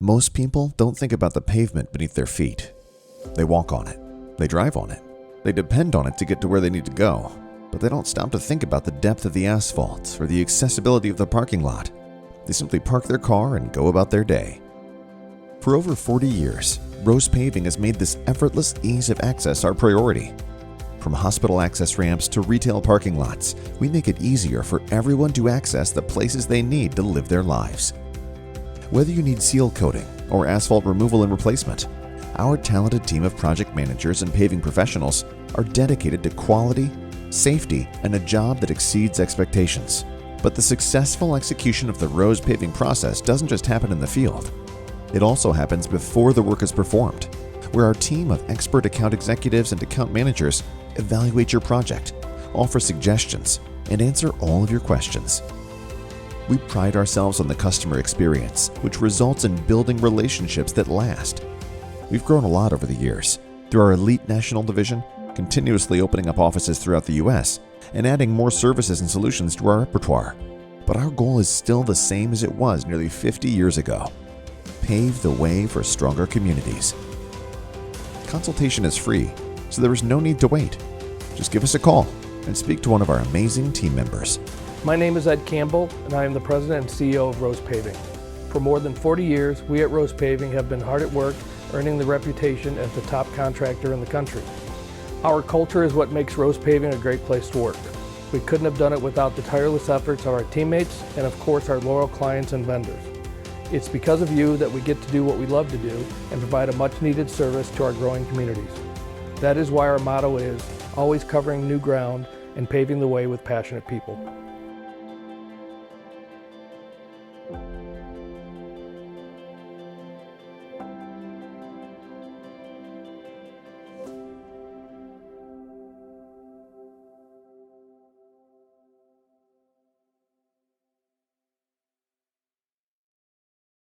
Most people don't think about the pavement beneath their feet. They walk on it. They drive on it. They depend on it to get to where they need to go. But they don't stop to think about the depth of the asphalt or the accessibility of the parking lot. They simply park their car and go about their day. For over 40 years, Rose Paving has made this effortless ease of access our priority. From hospital access ramps to retail parking lots, we make it easier for everyone to access the places they need to live their lives. Whether you need seal coating or asphalt removal and replacement, our talented team of project managers and paving professionals are dedicated to quality, safety, and a job that exceeds expectations. But the successful execution of the Rose Paving process doesn't just happen in the field. It also happens before the work is performed, where our team of expert account executives and account managers evaluate your project, offer suggestions, and answer all of your questions. We pride ourselves on the customer experience, which results in building relationships that last. We've grown a lot over the years through our elite national division, continuously opening up offices throughout the U.S., and adding more services and solutions to our repertoire. But our goal is still the same as it was nearly 50 years ago: pave the way for stronger communities. Consultation is free, so there is no need to wait. Just give us a call and speak to one of our amazing team members. My name is Ed Campbell, and I am the President and CEO of Rose Paving. For more than 40 years, we at Rose Paving have been hard at work, earning the reputation as the top contractor in the country. Our culture is what makes Rose Paving a great place to work. We couldn't have done it without the tireless efforts of our teammates and, of course, our loyal clients and vendors. It's because of you that we get to do what we love to do and provide a much-needed service to our growing communities. That is why our motto is always covering new ground and paving the way with passionate people.